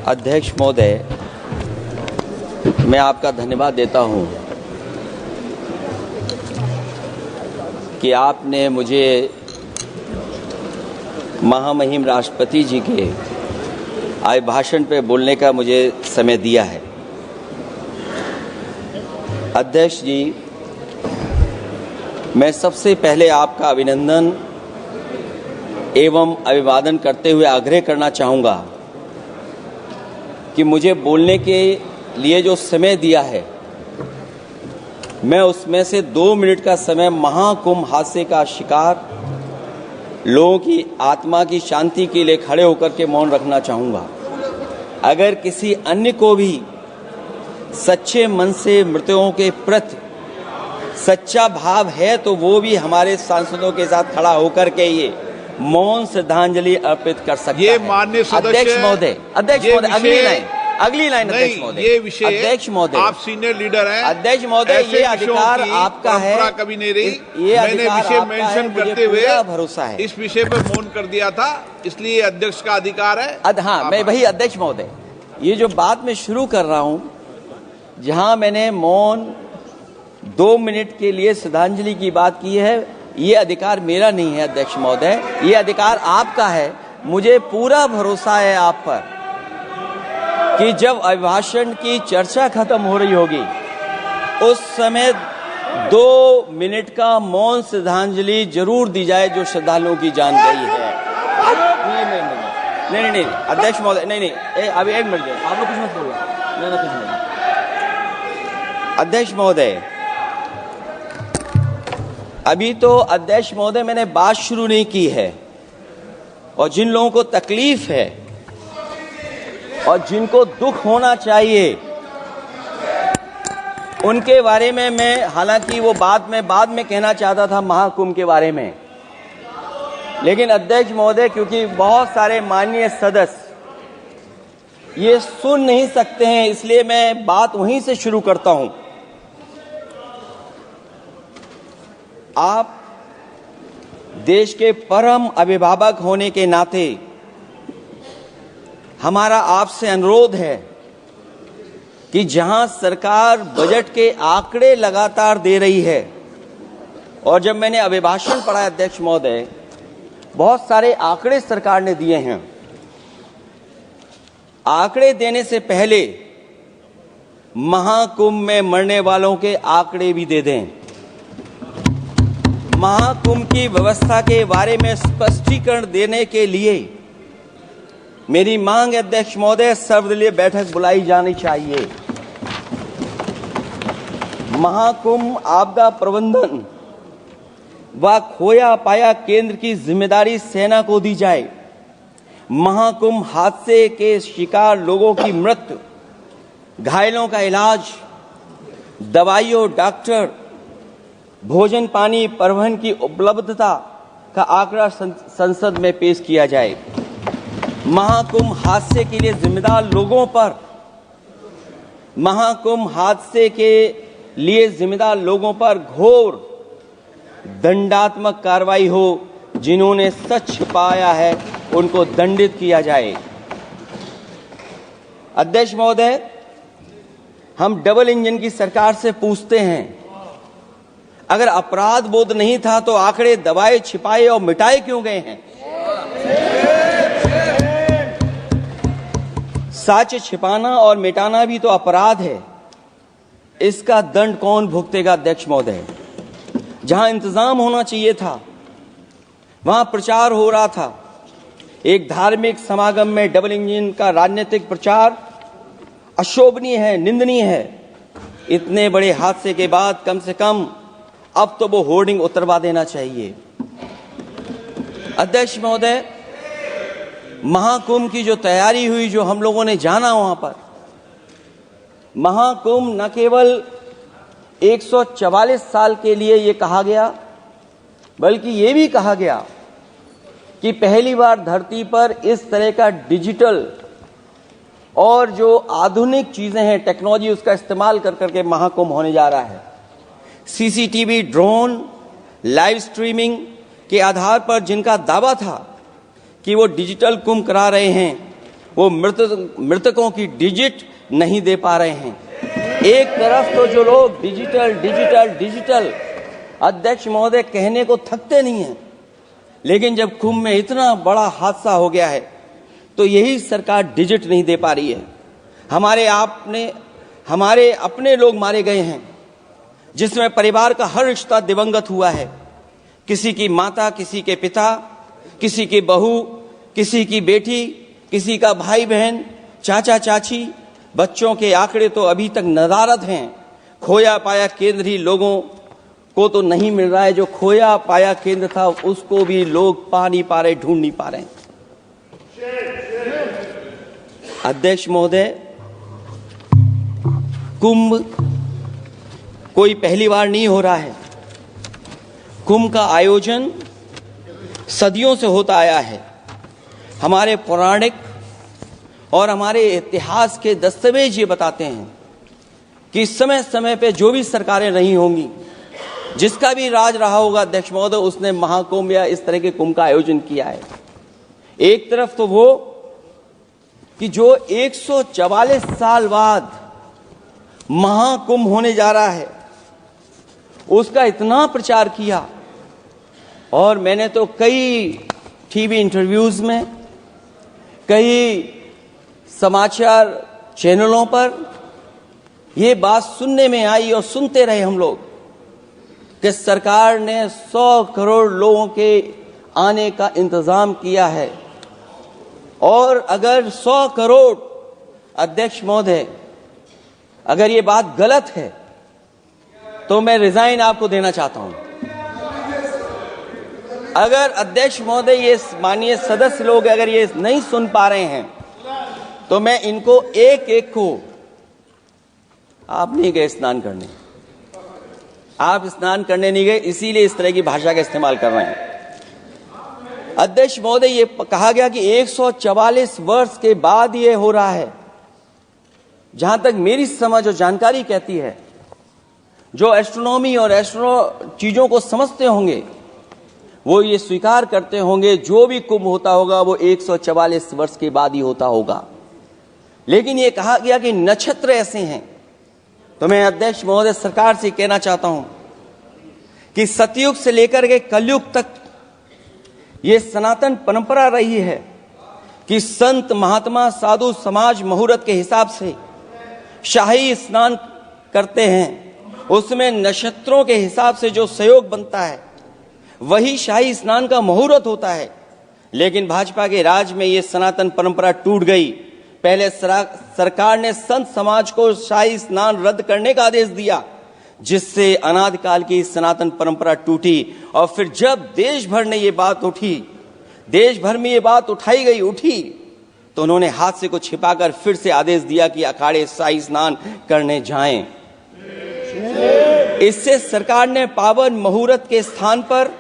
अध्यक्ष महोदय, मैं आपका धन्यवाद देता हूं कि आपने मुझे महामहिम राष्ट्रपति जी के अभिभाषण पे बोलने का मुझे समय दिया है। अध्यक्ष जी, मैं सबसे पहले आपका अभिनंदन एवं अभिवादन करते हुए आग्रह करना चाहूँगा कि मुझे बोलने के लिए जो समय दिया है, मैं उसमें से 2 मिनट का समय महाकुंभ हादसे का शिकार लोगों की आत्मा की शांति के लिए खड़े होकर के मौन रखना चाहूँगा। अगर किसी अन्य को भी सच्चे मन से मृतकों के प्रति सच्चा भाव है तो वो भी हमारे सांसदों के साथ खड़ा होकर के ये मौन श्रद्धांजलि अर्पित कर सकता है। ये माननीय सदस्य अध्यक्ष महोदय, अगली लाइन अध्यक्ष महोदय, ये विषय अध्यक्ष महोदय, आप सीनियर लीडर हैं। अध्यक्ष महोदय, ये अधिकार आपका है। कभी नहीं रही। ये मैंने विषय मेंशन करते हुए भरोसा है इस विषय पर मौन कर दिया था, इसलिए अध्यक्ष का अधिकार है। हाँ, मैं वही अध्यक्ष महोदय, ये जो बात मैं शुरू कर रहा हूं, जहां मैंने मौन 2 मिनट के लिए श्रद्धांजलि की बात की है, ये अधिकार मेरा नहीं है अध्यक्ष महोदय, ये अधिकार आपका है। मुझे पूरा भरोसा है आप पर कि जब अभिभाषण की चर्चा खत्म हो रही होगी उस समय 2 मिनट का मौन श्रद्धांजलि जरूर दी जाए जो श्रद्धालुओं की जान गई है। नहीं अध्यक्ष महोदय, नहीं अभी 1 मिनट आप लोग कुछ मत बोलो। नहीं कुछ नहीं। अध्यक्ष महोदय, अभी तो अध्यक्ष महोदय मैंने बात शुरू नहीं की है, और जिन लोगों को तकलीफ है और जिनको दुख होना चाहिए उनके बारे में मैं, हालांकि वो बाद में कहना चाहता था महाकुंभ के बारे में, लेकिन अध्यक्ष महोदय क्योंकि बहुत सारे माननीय सदस्य ये सुन नहीं सकते हैं, इसलिए मैं बात वहीं से शुरू करता हूं। आप देश के परम अभिभावक होने के नाते हमारा आपसे अनुरोध है कि जहां सरकार बजट के आंकड़े लगातार दे रही है, और जब मैंने अभिभाषण पढ़ा अध्यक्ष महोदय, बहुत सारे आंकड़े सरकार ने दिए हैं। आंकड़े देने से पहले महाकुंभ में मरने वालों के आंकड़े भी दे दें। महाकुंभ की व्यवस्था के बारे में स्पष्टीकरण देने के लिए मेरी मांग है अध्यक्ष महोदय, सर्वदलीय बैठक बुलाई जानी चाहिए। महाकुंभ आपदा प्रबंधन व खोया पाया केंद्र की जिम्मेदारी सेना को दी जाए। महाकुंभ हादसे के शिकार लोगों की मृत्यु, घायलों का इलाज, दवाइयों, डॉक्टर, भोजन पानी, परिवहन की उपलब्धता का आंकड़ा संसद में पेश किया जाए। महाकुंभ हादसे के लिए जिम्मेदार लोगों पर, महाकुंभ हादसे के लिए जिम्मेदार लोगों पर घोर दंडात्मक कार्रवाई हो। जिन्होंने सच छिपाया है उनको दंडित किया जाए। अध्यक्ष महोदय, हम डबल इंजन की सरकार से पूछते हैं, अगर अपराध बोध नहीं था तो आंकड़े दबाए, छिपाए और मिटाए क्यों गए हैं? सच छिपाना और मिटाना भी तो अपराध है। इसका दंड कौन भुगतेगा अध्यक्ष महोदय? जहां इंतजाम होना चाहिए था वहां प्रचार हो रहा था। एक धार्मिक समागम में डबल इंजन का राजनीतिक प्रचार अशोभनीय है, निंदनीय है। इतने बड़े हादसे के बाद कम से कम अब तो वो होर्डिंग उतरवा देना चाहिए। अध्यक्ष महोदय, महाकुंभ की जो तैयारी हुई, जो हम लोगों ने जाना वहां पर, महाकुंभ न केवल 144 साल के लिए ये कहा गया, बल्कि ये भी कहा गया कि पहली बार धरती पर इस तरह का डिजिटल और जो आधुनिक चीजें हैं, टेक्नोलॉजी, उसका इस्तेमाल कर करके महाकुंभ होने जा रहा है। सीसीटीवी, ड्रोन, लाइव स्ट्रीमिंग के आधार पर जिनका दावा था कि वो डिजिटल कुंभ करा रहे हैं, वो मृतकों की डिजिट नहीं दे पा रहे हैं। एक तरफ तो जो लोग डिजिटल डिजिटल डिजिटल अध्यक्ष महोदय कहने को थकते नहीं हैं, लेकिन जब कुंभ में इतना बड़ा हादसा हो गया है तो यही सरकार डिजिट नहीं दे पा रही है। हमारे अपने लोग मारे गए हैं, जिसमें परिवार का हर रिश्ता दिवंगत हुआ है। किसी की माता, किसी के पिता, किसी की बहू, किसी की बेटी, किसी का भाई बहन, चाचा चाची, बच्चों के आंकड़े तो अभी तक नदारद हैं। खोया पाया केंद्र ही लोगों को तो नहीं मिल रहा है, जो खोया पाया केंद्र था उसको भी लोग पा नहीं पा रहे, ढूंढ नहीं पा रहे। अध्यक्ष महोदय, कुंभ कोई पहली बार नहीं हो रहा है। कुंभ का आयोजन सदियों से होता आया है। हमारे पौराणिक और हमारे इतिहास के दस्तावेज ये बताते हैं कि समय समय पे जो भी सरकारें रही होंगी, जिसका भी राज रहा होगा अध्यक्ष महोदय, उसने महाकुंभ या इस तरह के कुंभ का आयोजन किया है। एक तरफ तो वो कि जो 144 साल बाद महाकुंभ होने जा रहा है, उसका इतना प्रचार किया, और मैंने तो कई टीवी इंटरव्यूज में, कई समाचार चैनलों पर ये बात सुनने में आई और सुनते रहे हम लोग कि सरकार ने 100 करोड़ लोगों के आने का इंतजाम किया है। और अगर 100 करोड़ अध्यक्ष महोदय, अगर ये बात गलत है तो मैं रिजाइन आपको देना चाहता हूं। अगर अध्यक्ष महोदय, ये माननीय सदस्य लोग अगर ये नहीं सुन पा रहे हैं तो मैं इनको एक एक को, आप नहीं गए स्नान करने, आप स्नान करने नहीं गए, इसीलिए इस तरह की भाषा का इस्तेमाल कर रहे हैं। अध्यक्ष महोदय, ये कहा गया कि 144 वर्ष के बाद ये हो रहा है। जहां तक मेरी समझ और जानकारी कहती है, जो एस्ट्रोनॉमी और एस्ट्रो चीजों को समझते होंगे वो ये स्वीकार करते होंगे, जो भी कुंभ होता होगा वो 144 वर्ष के बाद ही होता होगा। लेकिन ये कहा गया कि नक्षत्र ऐसे हैं, तो मैं अध्यक्ष महोदय सरकार से कहना चाहता हूं कि सतयुग से लेकर के कलयुग तक ये सनातन परंपरा रही है कि संत महात्मा साधु समाज मुहूर्त के हिसाब से शाही स्नान करते हैं। उसमें नक्षत्रों के हिसाब से जो सहयोग बनता है वही शाही स्नान का मुहूर्त होता है। लेकिन भाजपा के राज में ये सनातन परंपरा टूट गई। पहले सरकार ने संत समाज को शाही स्नान रद्द करने का आदेश दिया, जिससे अनादिकाल की सनातन परंपरा टूटी। और फिर जब देश भर में ये बात उठी, तो उन्होंने हादसे को छिपाकर फिर से आदेश दिया कि अखाड़े शाही स्नान करने जाएं। इससे सरकार ने पावन मुहूर्त के स्थान पर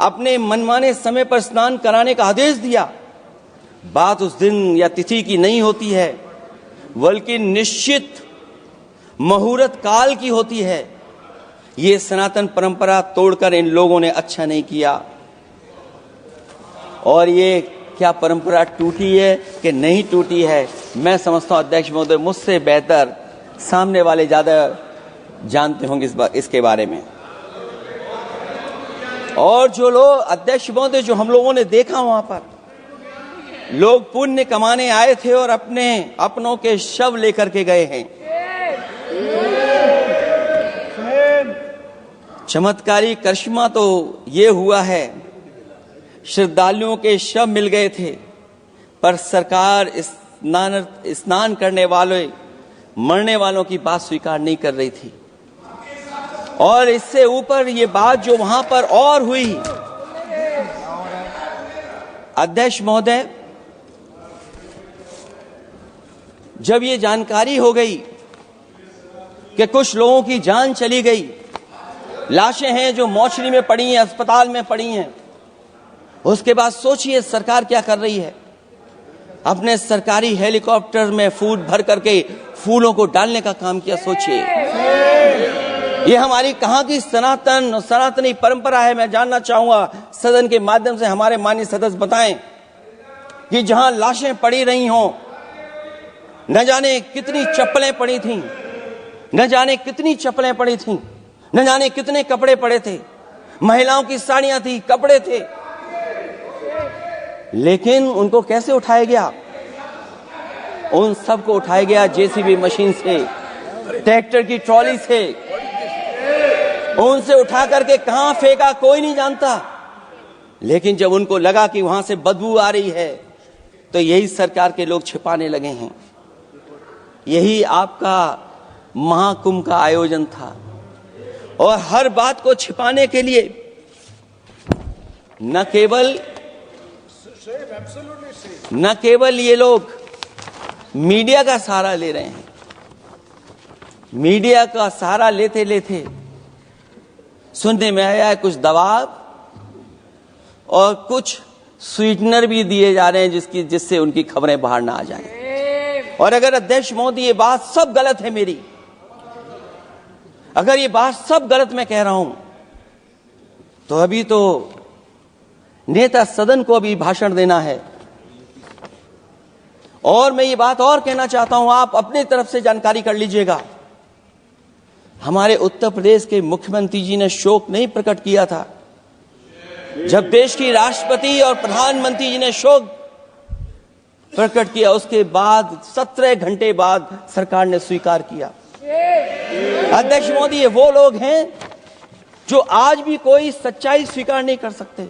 अपने मनमाने समय पर स्नान कराने का आदेश दिया। बात उस दिन या तिथि की नहीं होती है, बल्कि निश्चित मुहूर्त काल की होती है। ये सनातन परंपरा तोड़कर इन लोगों ने अच्छा नहीं किया। और ये क्या परंपरा टूटी है कि नहीं टूटी है, मैं समझता हूं अध्यक्ष महोदय मुझसे बेहतर सामने वाले ज्यादा जानते होंगे इसके बारे में। और जो लोग अध्यक्ष महोदय, जो हम लोगों ने देखा वहां पर लोग पुण्य कमाने आए थे और अपनों के शव लेकर के गए हैं। चमत्कारी करिश्मा तो ये हुआ है, श्रद्धालुओं के शव मिल गए थे, पर सरकार स्नान करने वाले मरने वालों की बात स्वीकार नहीं कर रही थी। और इससे ऊपर ये बात जो वहां पर और हुई, अध्यक्ष महोदय, जब ये जानकारी हो गई कि कुछ लोगों की जान चली गई, लाशें हैं जो मोर्चरी में पड़ी हैं, अस्पताल में पड़ी हैं, उसके बाद सोचिए सरकार क्या कर रही है। अपने सरकारी हेलीकॉप्टर में फूड भर करके फूलों को डालने का काम किया। सोचिए ये हमारी कहां की सनातनी परंपरा है। मैं जानना चाहूंगा सदन के माध्यम से, हमारे माननीय सदस्य बताएं कि जहां लाशें पड़ी रही हों, न जाने कितनी चप्पलें पड़ी थीं, न जाने कितनी चप्पलें पड़ी थीं, न जाने कितने कपड़े पड़े थे, महिलाओं की साड़ियां थी, कपड़े थे, लेकिन उनको कैसे उठाया गया? उन सबको उठाया गया जेसीबी मशीन से, ट्रैक्टर की ट्रॉली से। उनसे उठा करके कहां फेंका कोई नहीं जानता, लेकिन जब उनको लगा कि वहां से बदबू आ रही है तो यही सरकार के लोग छिपाने लगे हैं। यही आपका महाकुंभ का आयोजन था, और हर बात को छिपाने के लिए न केवल ये लोग मीडिया का सहारा ले रहे हैं, मीडिया का सहारा लेते लेते सुनने में आया है कुछ दबाव और कुछ स्वीटनर भी दिए जा रहे हैं जिससे उनकी खबरें बाहर ना आ जाएं। और अगर अध्यक्ष मोदी ये बात सब गलत है मेरी, अगर ये बात सब गलत मैं कह रहा हूं, तो अभी तो नेता सदन को अभी भाषण देना है। और मैं ये बात और कहना चाहता हूं, आप अपनी तरफ से जानकारी कर लीजिएगा। हमारे उत्तर प्रदेश के मुख्यमंत्री जी ने शोक नहीं प्रकट किया था। जब देश की राष्ट्रपति और प्रधानमंत्री जी ने शोक प्रकट किया, उसके बाद 17 घंटे बाद सरकार ने स्वीकार किया। अध्यक्ष मोदी, ये वो लोग हैं जो आज भी कोई सच्चाई स्वीकार नहीं कर सकते।